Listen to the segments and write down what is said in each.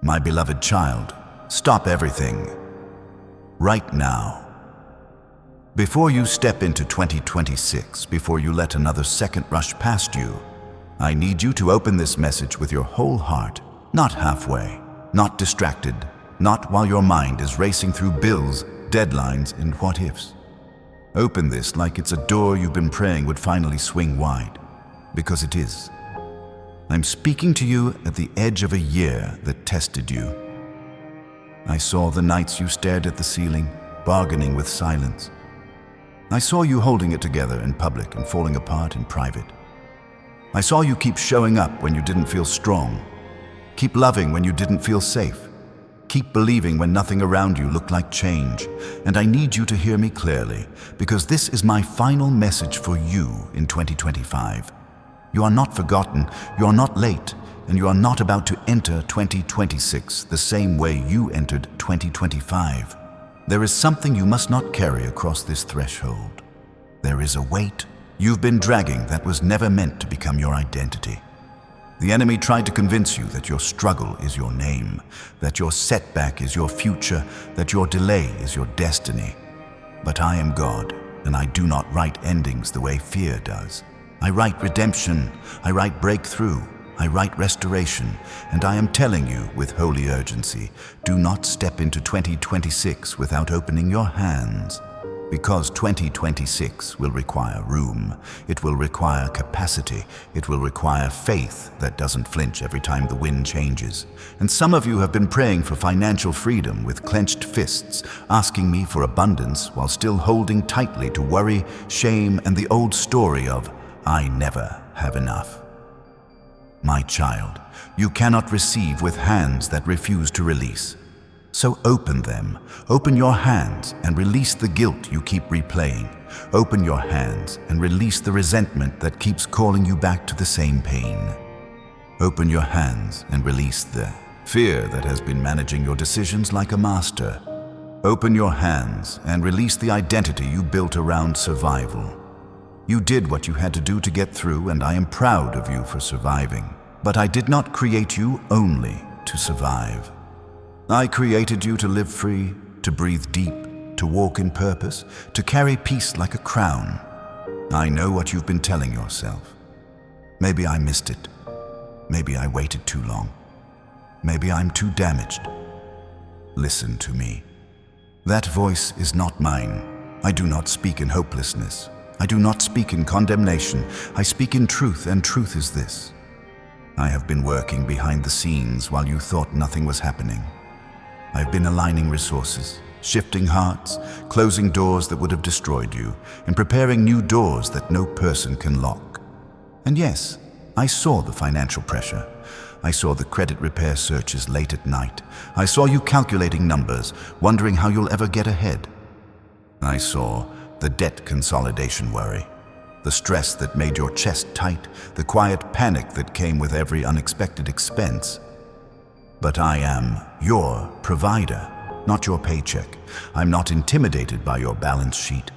My beloved child, stop everything. Right now. Before you step into 2026, before you let another second rush past you, I need you to open this message with your whole heart, not halfway, not distracted, not while your mind is racing through bills, deadlines, and what-ifs. Open this like it's a door you've been praying would finally swing wide, because it is. I'm speaking to you at the edge of a year that tested you. I saw the nights you stared at the ceiling, bargaining with silence. I saw you holding it together in public and falling apart in private. I saw you keep showing up when you didn't feel strong, keep loving when you didn't feel safe, keep believing when nothing around you looked like change. And I need you to hear me clearly, because this is my final message for you in 2025. You are not forgotten, you are not late, and you are not about to enter 2026 the same way you entered 2025. There is something you must not carry across this threshold. There is a weight you've been dragging that was never meant to become your identity. The enemy tried to convince you that your struggle is your name, that your setback is your future, that your delay is your destiny. But I am God, and I do not write endings the way fear does. I write redemption, I write breakthrough, I write restoration, and I am telling you with holy urgency, do not step into 2026 without opening your hands. Because 2026 will require room, it will require capacity, it will require faith that doesn't flinch every time the wind changes. And some of you have been praying for financial freedom with clenched fists, asking me for abundance while still holding tightly to worry, shame, and the old story of, I never have enough. My child, you cannot receive with hands that refuse to release. So open them, open your hands and release the guilt you keep replaying. Open your hands and release the resentment that keeps calling you back to the same pain. Open your hands and release the fear that has been managing your decisions like a master. Open your hands and release the identity you built around survival. You did what you had to do to get through, and I am proud of you for surviving. But I did not create you only to survive. I created you to live free, to breathe deep, to walk in purpose, to carry peace like a crown. I know what you've been telling yourself. Maybe I missed it. Maybe I waited too long. Maybe I'm too damaged. Listen to me. That voice is not mine. I do not speak in hopelessness. I do not speak in condemnation. I speak in truth, and truth is this. I have been working behind the scenes while you thought nothing was happening. I've been aligning resources, shifting hearts, closing doors that would have destroyed you, and preparing new doors that no person can lock. And yes, I saw the financial pressure. I saw the credit repair searches late at night. I saw you calculating numbers, wondering how you'll ever get ahead. I saw the debt consolidation worry, the stress that made your chest tight, the quiet panic that came with every unexpected expense. But I am your provider, not your paycheck. I'm not intimidated by your balance sheet.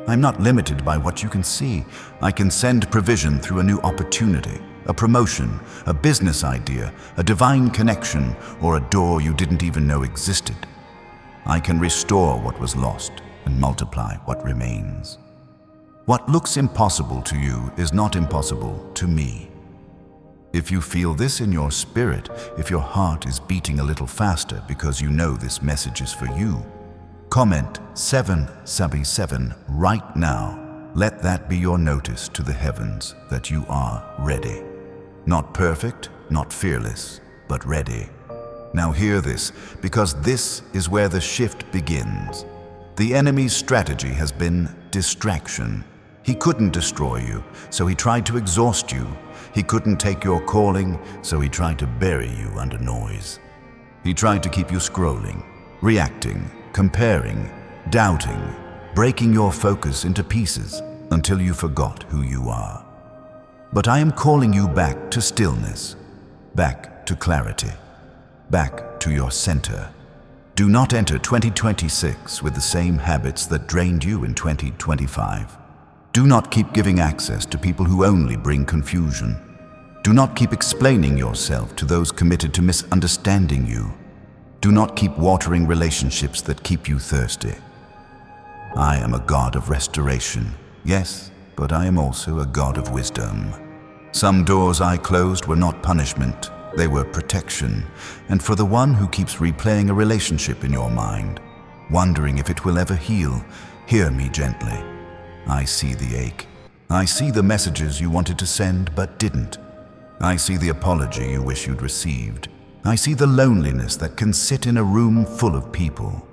I'm not limited by what you can see. I can send provision through a new opportunity, a promotion, a business idea, a divine connection, or a door you didn't even know existed. I can restore what was lost and multiply what remains. What looks impossible to you is not impossible to me. If you feel this in your spirit, if your heart is beating a little faster because you know this message is for you, comment 777 right now. Let that be your notice to the heavens that you are ready. Not perfect, not fearless, but ready. Now hear this, because this is where the shift begins. The enemy's strategy has been distraction. He couldn't destroy you, so he tried to exhaust you. He couldn't take your calling, so he tried to bury you under noise. He tried to keep you scrolling, reacting, comparing, doubting, breaking your focus into pieces until you forgot who you are. But I am calling you back to stillness, back to clarity, back to your center. Do not enter 2026 with the same habits that drained you in 2025. Do not keep giving access to people who only bring confusion. Do not keep explaining yourself to those committed to misunderstanding you. Do not keep watering relationships that keep you thirsty. I am a God of restoration, yes, but I am also a God of wisdom. Some doors I closed were not punishment, they were protection. And for the one who keeps replaying a relationship in your mind, wondering if it will ever heal, hear me gently. I see the ache. I see the messages you wanted to send but didn't. I see the apology you wish you'd received. I see the loneliness that can sit in a room full of people.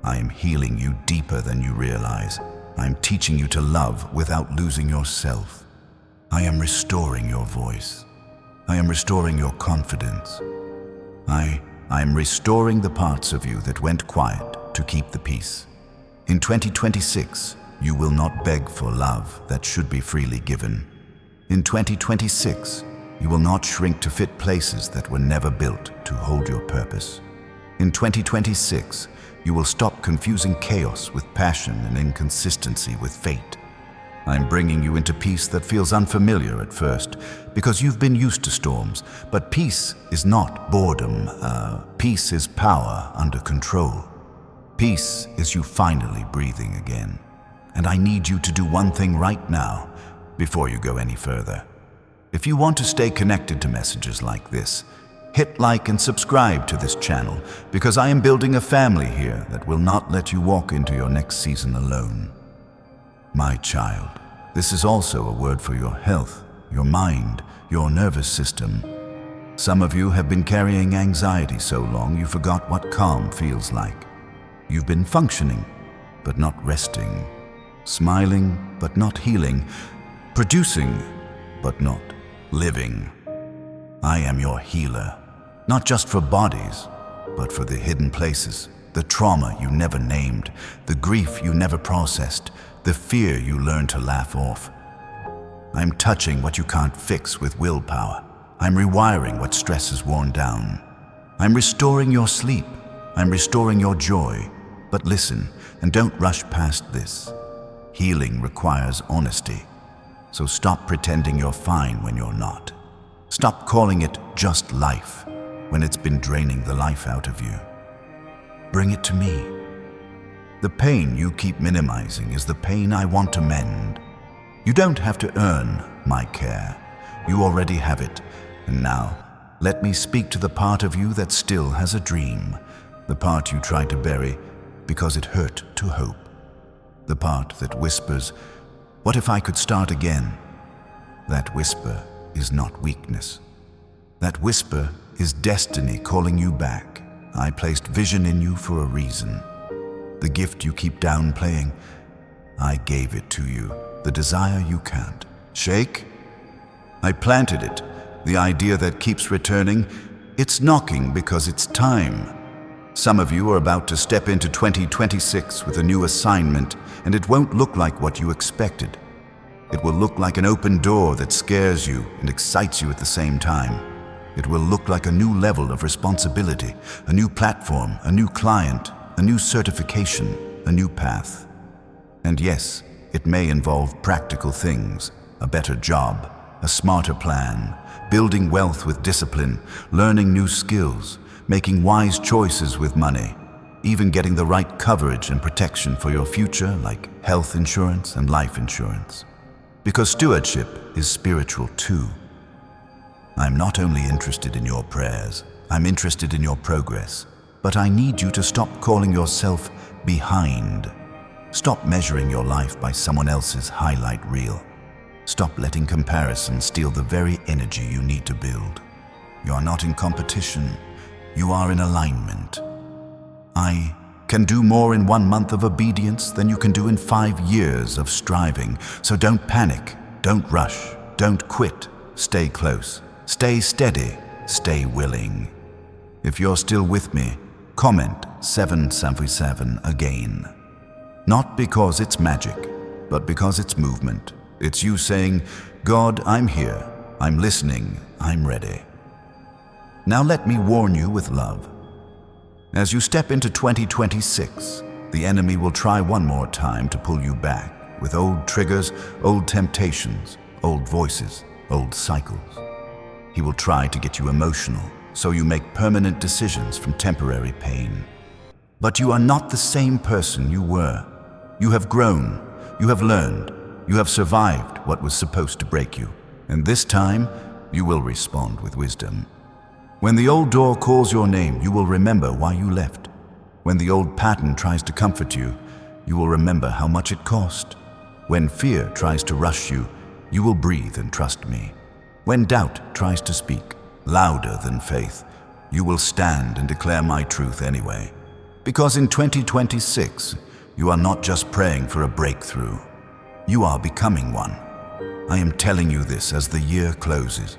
I am healing you deeper than you realize. I am teaching you to love without losing yourself. I am restoring your voice. I am restoring your confidence. I am restoring the parts of you that went quiet to keep the peace. In 2026, you will not beg for love that should be freely given. In 2026, you will not shrink to fit places that were never built to hold your purpose. In 2026, you will stop confusing chaos with passion and inconsistency with fate. I'm bringing you into peace that feels unfamiliar at first because you've been used to storms, but peace is not boredom. Peace is power under control. Peace is you finally breathing again. And I need you to do one thing right now before you go any further. If you want to stay connected to messages like this, hit like and subscribe to this channel because I am building a family here that will not let you walk into your next season alone. My child, this is also a word for your health, your mind, your nervous system. Some of you have been carrying anxiety so long you forgot what calm feels like. You've been functioning, but not resting. Smiling, but not healing. Producing, but not living. I am your healer, not just for bodies, but for the hidden places, the trauma you never named, the grief you never processed, the fear you learned to laugh off. I'm touching what you can't fix with willpower. I'm rewiring what stress has worn down. I'm restoring your sleep. I'm restoring your joy. But listen, and don't rush past this. Healing requires honesty. So stop pretending you're fine when you're not. Stop calling it just life when it's been draining the life out of you. Bring it to me. The pain you keep minimizing is the pain I want to mend. You don't have to earn my care. You already have it. And now, let me speak to the part of you that still has a dream. The part you tried to bury because it hurt to hope. The part that whispers, "What if I could start again?" That whisper is not weakness. That whisper is destiny calling you back. I placed vision in you for a reason. The gift you keep downplaying, I gave it to you. The desire you can't shake, I planted it. The idea that keeps returning, it's knocking because it's time. Some of you are about to step into 2026 with a new assignment, and it won't look like what you expected. It will look like an open door that scares you and excites you at the same time. It will look like a new level of responsibility, a new platform, a new client, a new certification, a new path. And yes, it may involve practical things, a better job, a smarter plan, building wealth with discipline, learning new skills, making wise choices with money, even getting the right coverage and protection for your future, like health insurance and life insurance. Because stewardship is spiritual too. I'm not only interested in your prayers, I'm interested in your progress. But I need you to stop calling yourself behind. Stop measuring your life by someone else's highlight reel. Stop letting comparison steal the very energy you need to build. You are not in competition. You are in alignment. I can do more in 1 month of obedience than you can do in 5 years of striving. So don't panic, don't rush, don't quit. Stay close, stay steady, stay willing. If you're still with me, comment 777 again. Not because it's magic, but because it's movement. It's you saying, "God, I'm here, I'm listening, I'm ready." Now let me warn you with love. As you step into 2026, the enemy will try one more time to pull you back with old triggers, old temptations, old voices, old cycles. He will try to get you emotional, so you make permanent decisions from temporary pain. But you are not the same person you were. You have grown, you have learned, you have survived what was supposed to break you. And this time, you will respond with wisdom. When the old door calls your name, you will remember why you left. When the old pattern tries to comfort you, you will remember how much it cost. When fear tries to rush you, you will breathe and trust me. When doubt tries to speak, louder than faith, you will stand and declare my truth anyway. Because in 2026, you are not just praying for a breakthrough. You are becoming one. I am telling you this as the year closes.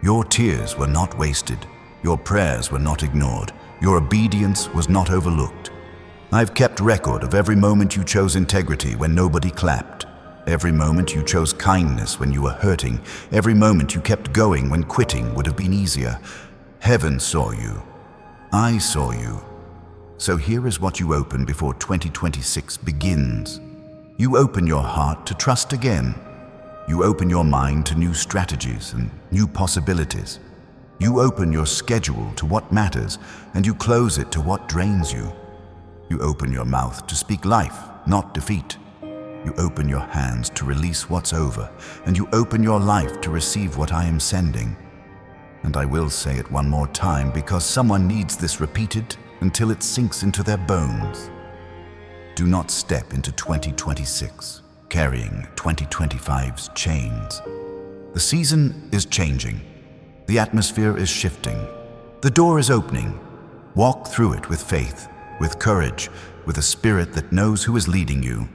Your tears were not wasted. Your prayers were not ignored. Your obedience was not overlooked. I've kept record of every moment you chose integrity when nobody clapped. Every moment you chose kindness when you were hurting. Every moment you kept going when quitting would have been easier. Heaven saw you. I saw you. So here is what you open before 2026 begins. You open your heart to trust again. You open your mind to new strategies and new possibilities. You open your schedule to what matters, and you close it to what drains you. You open your mouth to speak life, not defeat. You open your hands to release what's over, and you open your life to receive what I am sending. And I will say it one more time because someone needs this repeated until it sinks into their bones. Do not step into 2026 carrying 2025's chains. The season is changing. The atmosphere is shifting. The door is opening. Walk through it with faith, with courage, with a spirit that knows who is leading you.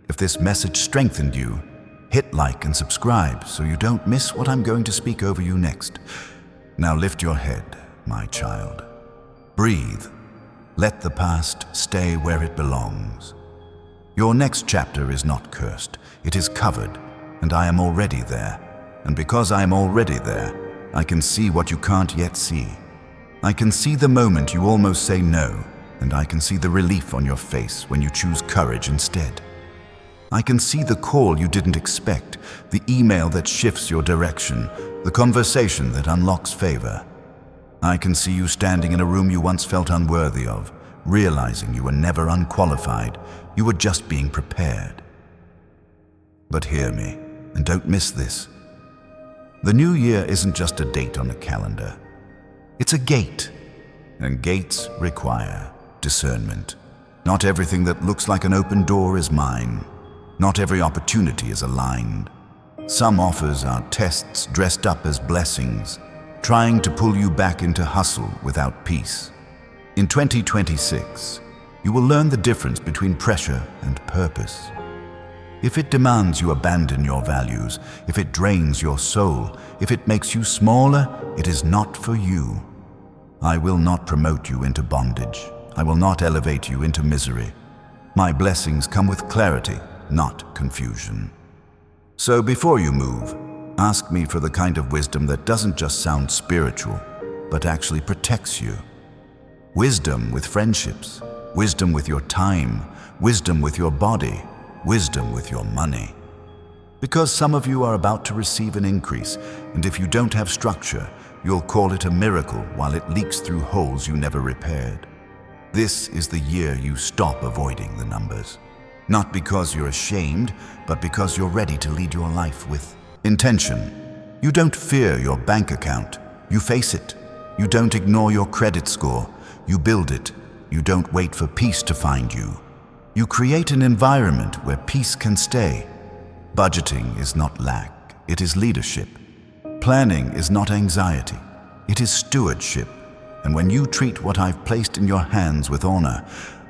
If this message strengthened you, hit like and subscribe so you don't miss what I'm going to speak over you next. Now lift your head, my child. Breathe. Let the past stay where it belongs. Your next chapter is not cursed. It is covered, and I am already there. And because I am already there, I can see what you can't yet see. I can see the moment you almost say no, and I can see the relief on your face when you choose courage instead. I can see the call you didn't expect, the email that shifts your direction, the conversation that unlocks favor. I can see you standing in a room you once felt unworthy of, realizing you were never unqualified, you were just being prepared. But hear me, and don't miss this. The new year isn't just a date on a calendar. It's a gate, and gates require discernment. Not everything that looks like an open door is mine. Not every opportunity is aligned. Some offers are tests dressed up as blessings, trying to pull you back into hustle without peace. In 2026, you will learn the difference between pressure and purpose. If it demands you abandon your values, if it drains your soul, if it makes you smaller, it is not for you. I will not promote you into bondage. I will not elevate you into misery. My blessings come with clarity, not confusion. So before you move, ask me for the kind of wisdom that doesn't just sound spiritual, but actually protects you. Wisdom with friendships, wisdom with your time, wisdom with your body, wisdom with your money. Because some of you are about to receive an increase, and if you don't have structure, you'll call it a miracle while it leaks through holes you never repaired. This is the year you stop avoiding the numbers. Not because you're ashamed, but because you're ready to lead your life with intention. You don't fear your bank account. You face it. You don't ignore your credit score. You build it. You don't wait for peace to find you. You create an environment where peace can stay. Budgeting is not lack. It is leadership. Planning is not anxiety. It is stewardship. And when you treat what I've placed in your hands with honor,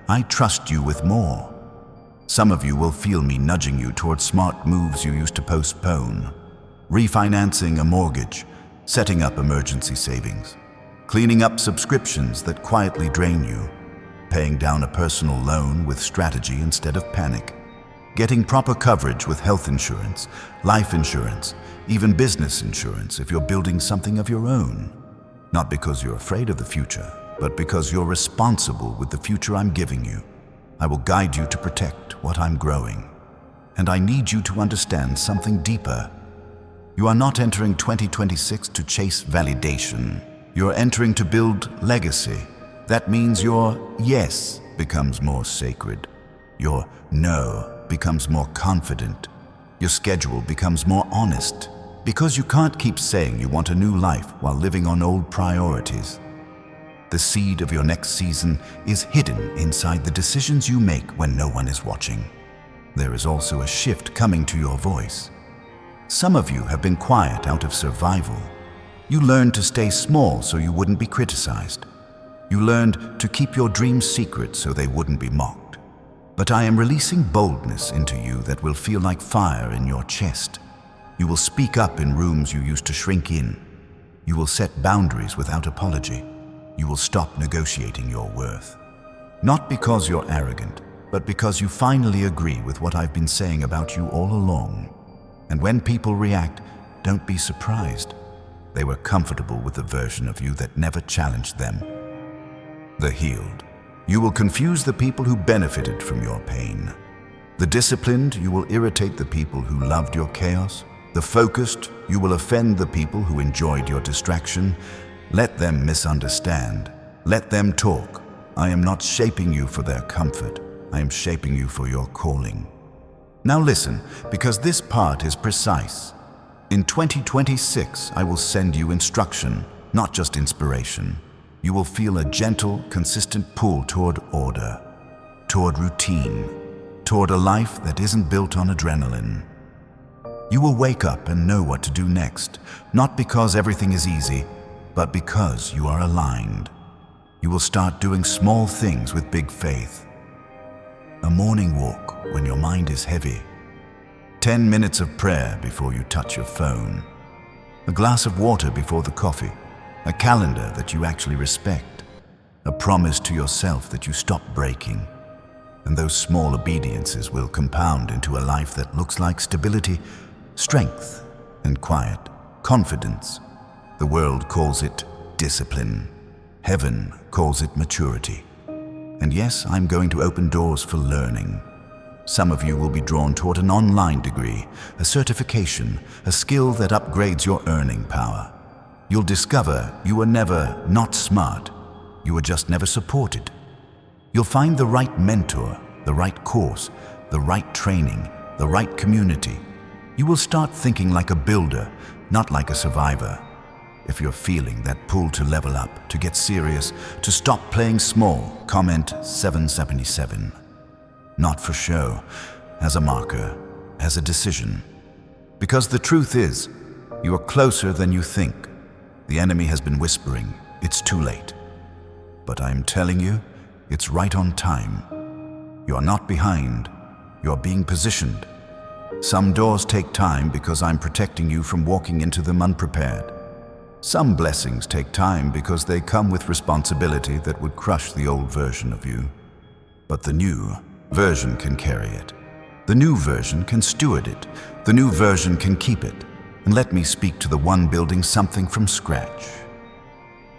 I trust you with more. Some of you will feel me nudging you towards smart moves you used to postpone. Refinancing a mortgage, setting up emergency savings, cleaning up subscriptions that quietly drain you, paying down a personal loan with strategy instead of panic, getting proper coverage with health insurance, life insurance, even business insurance if you're building something of your own. Not because you're afraid of the future, but because you're responsible with the future I'm giving you. I will guide you to protect what I'm growing. And I need you to understand something deeper. You are not entering 2026 to chase validation. You're entering to build legacy. That means your yes becomes more sacred. Your no becomes more confident. Your schedule becomes more honest. Because you can't keep saying you want a new life while living on old priorities. The seed of your next season is hidden inside the decisions you make when no one is watching. There is also a shift coming to your voice. Some of you have been quiet out of survival. You learned to stay small so you wouldn't be criticized. You learned to keep your dreams secret so they wouldn't be mocked. But I am releasing boldness into you that will feel like fire in your chest. You will speak up in rooms you used to shrink in. You will set boundaries without apology. You will stop negotiating your worth. Not because you're arrogant, but because you finally agree with what I've been saying about you all along. And when people react, don't be surprised. They were comfortable with the version of you that never challenged them. The healed. You will confuse the people who benefited from your pain. The disciplined, you will irritate the people who loved your chaos. The focused, you will offend the people who enjoyed your distraction. Let them misunderstand. Let them talk. I am not shaping you for their comfort. I am shaping you for your calling. Now listen, because this part is precise. In 2026, I will send you instruction, not just inspiration. You will feel a gentle, consistent pull toward order, toward routine, toward a life that isn't built on adrenaline. You will wake up and know what to do next, not because everything is easy, but because you are aligned. You will start doing small things with big faith. A morning walk when your mind is heavy. 10 minutes of prayer before you touch your phone. A glass of water before the coffee. A calendar that you actually respect. A promise to yourself that you stop breaking. And those small obediences will compound into a life that looks like stability, strength, and quiet, confidence. The world calls it discipline. Heaven calls it maturity. And yes, I'm going to open doors for learning. Some of you will be drawn toward an online degree, a certification, a skill that upgrades your earning power. You'll discover you were never not smart. You were just never supported. You'll find the right mentor, the right course, the right training, the right community. You will start thinking like a builder, not like a survivor. If you're feeling that pull to level up, to get serious, to stop playing small, comment 777. Not for show, as a marker, as a decision. Because the truth is, you are closer than you think. The enemy has been whispering, it's too late. But I'm telling you, it's right on time. You are not behind, you are being positioned. Some doors take time because I'm protecting you from walking into them unprepared. Some blessings take time because they come with responsibility that would crush the old version of you. But the new version can carry it. The new version can steward it. The new version can keep it. And let me speak to the one building something from scratch.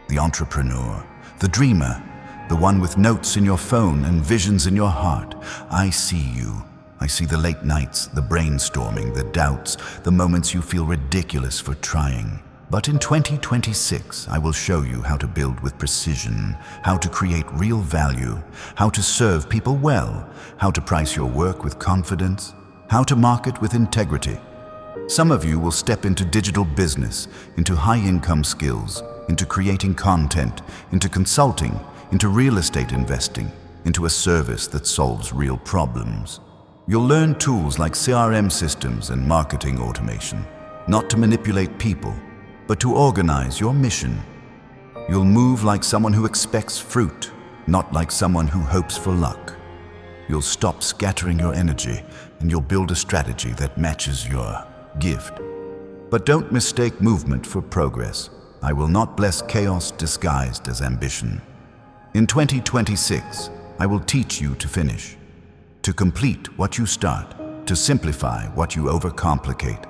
The entrepreneur, the dreamer, the one with notes in your phone and visions in your heart. I see you. I see the late nights, the brainstorming, the doubts, the moments you feel ridiculous for trying. But in 2026, I will show you how to build with precision, how to create real value, how to serve people well, how to price your work with confidence, how to market with integrity. Some of you will step into digital business, into high-income skills, into creating content, into consulting, into real estate investing, into a service that solves real problems. You'll learn tools like CRM systems and marketing automation, not to manipulate people, but to organize your mission. You'll move like someone who expects fruit, not like someone who hopes for luck. You'll stop scattering your energy, and you'll build a strategy that matches your gift. But don't mistake movement for progress. I will not bless chaos disguised as ambition. In 2026, I will teach you to finish, to complete what you start, to simplify what you overcomplicate,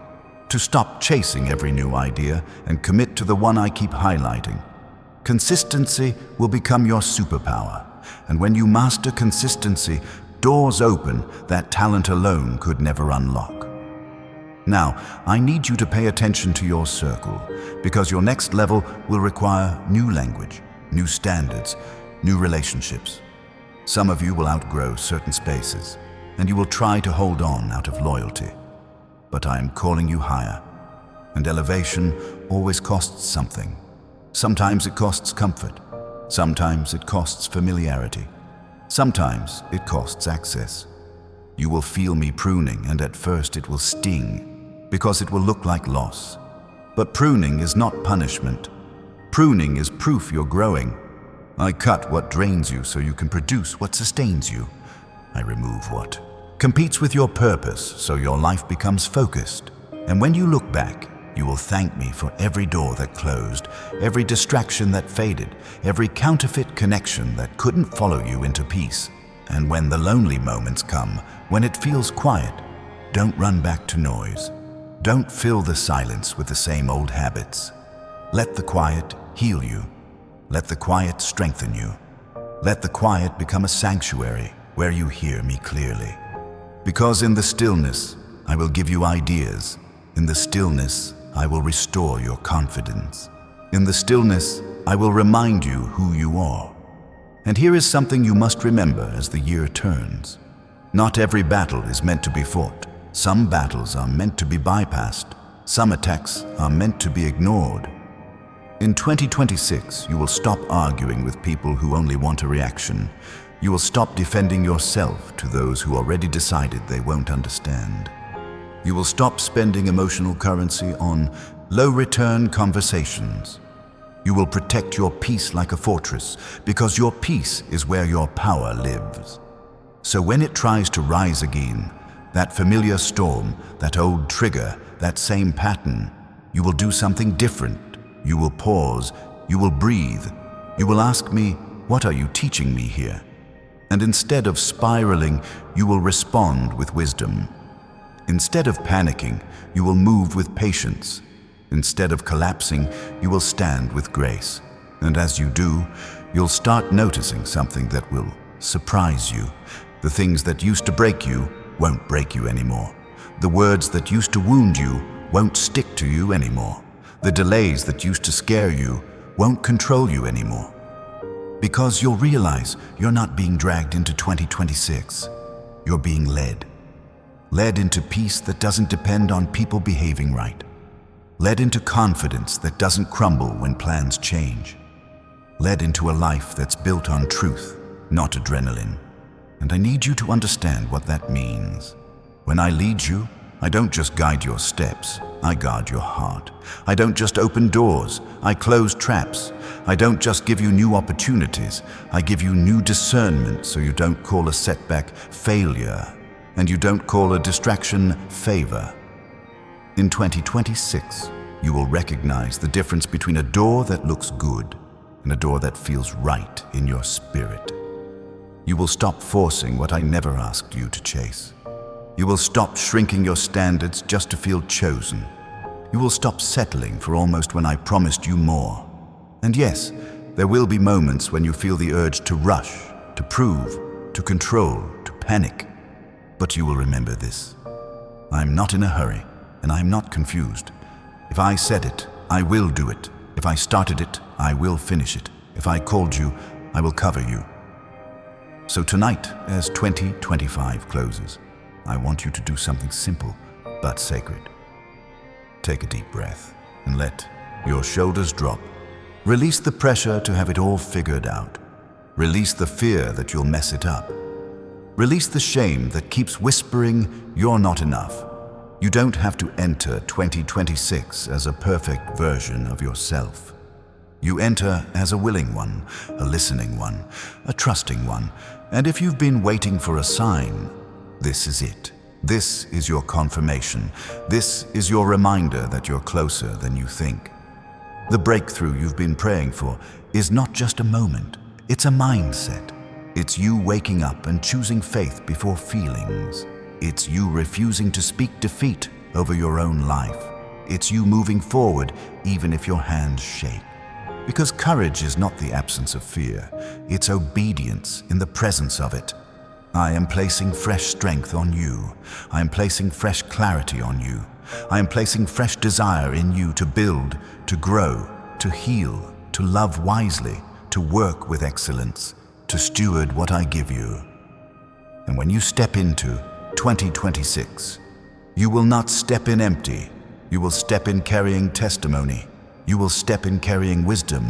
to stop chasing every new idea and commit to the one I keep highlighting. Consistency will become your superpower, and when you master consistency, doors open that talent alone could never unlock. Now, I need you to pay attention to your circle, because your next level will require new language, new standards, new relationships. Some of you will outgrow certain spaces, and you will try to hold on out of loyalty. But I am calling you higher, and elevation always costs something. Sometimes it costs comfort. Sometimes it costs familiarity. Sometimes it costs access. You will feel me pruning, and at first it will sting, because it will look like loss. But pruning is not punishment. Pruning is proof you're growing. I cut what drains you so you can produce what sustains you. I remove what competes with your purpose so your life becomes focused. And when you look back, you will thank me for every door that closed, every distraction that faded, every counterfeit connection that couldn't follow you into peace. And when the lonely moments come, when it feels quiet, don't run back to noise. Don't fill the silence with the same old habits. Let the quiet heal you. Let the quiet strengthen you. Let the quiet become a sanctuary where you hear me clearly. Because in the stillness, I will give you ideas. In the stillness, I will restore your confidence. In the stillness, I will remind you who you are. And here is something you must remember as the year turns. Not every battle is meant to be fought. Some battles are meant to be bypassed. Some attacks are meant to be ignored. In 2026, you will stop arguing with people who only want a reaction. You will stop defending yourself to those who already decided they won't understand. You will stop spending emotional currency on low-return conversations. You will protect your peace like a fortress, because your peace is where your power lives. So when it tries to rise again, that familiar storm, that old trigger, that same pattern, you will do something different. You will pause, you will breathe, you will ask me, what are you teaching me here? And instead of spiraling, you will respond with wisdom. Instead of panicking, you will move with patience. Instead of collapsing, you will stand with grace. And as you do, you'll start noticing something that will surprise you. The things that used to break you won't break you anymore. The words that used to wound you won't stick to you anymore. The delays that used to scare you won't control you anymore. Because you'll realize you're not being dragged into 2026. You're being led. Led into peace that doesn't depend on people behaving right. Led into confidence that doesn't crumble when plans change. Led into a life that's built on truth, not adrenaline. And I need you to understand what that means. When I lead you, I don't just guide your steps, I guard your heart. I don't just open doors, I close traps. I don't just give you new opportunities, I give you new discernment so you don't call a setback failure, and you don't call a distraction favor. In 2026, you will recognize the difference between a door that looks good and a door that feels right in your spirit. You will stop forcing what I never asked you to chase. You will stop shrinking your standards just to feel chosen. You will stop settling for almost when I promised you more. And yes, there will be moments when you feel the urge to rush, to prove, to control, to panic. But you will remember this. I'm not in a hurry, and I'm not confused. If I said it, I will do it. If I started it, I will finish it. If I called you, I will cover you. So tonight, as 2025 closes, I want you to do something simple but sacred. Take a deep breath and let your shoulders drop. Release the pressure to have it all figured out. Release the fear that you'll mess it up. Release the shame that keeps whispering you're not enough. You don't have to enter 2026 as a perfect version of yourself. You enter as a willing one, a listening one, a trusting one. And if you've been waiting for a sign, this is it. This is your confirmation. This is your reminder that you're closer than you think. The breakthrough you've been praying for is not just a moment, it's a mindset. It's you waking up and choosing faith before feelings. It's you refusing to speak defeat over your own life. It's you moving forward even if your hands shake. Because courage is not the absence of fear, it's obedience in the presence of it. I am placing fresh strength on you. I am placing fresh clarity on you. I am placing fresh desire in you to build, to grow, to heal, to love wisely, to work with excellence, to steward what I give you. And when you step into 2026, you will not step in empty. You will step in carrying testimony. You will step in carrying wisdom.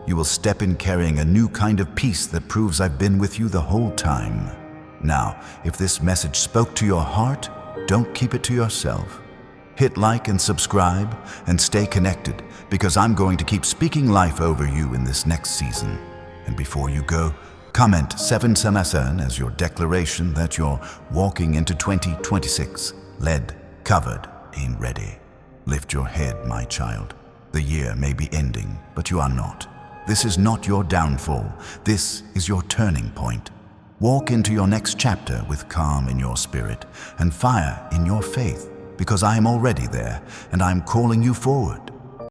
You will step in carrying a new kind of peace that proves I've been with you the whole time. Now, if this message spoke to your heart, don't keep it to yourself. Hit like and subscribe and stay connected, because I'm going to keep speaking life over you in this next season. And before you go, comment 777 as your declaration that you're walking into 2026 led, covered, and ready. Lift your head, my child. The year may be ending, but you are not. This is not your downfall. This is your turning point. Walk into your next chapter with calm in your spirit and fire in your faith, because I am already there and I am calling you forward.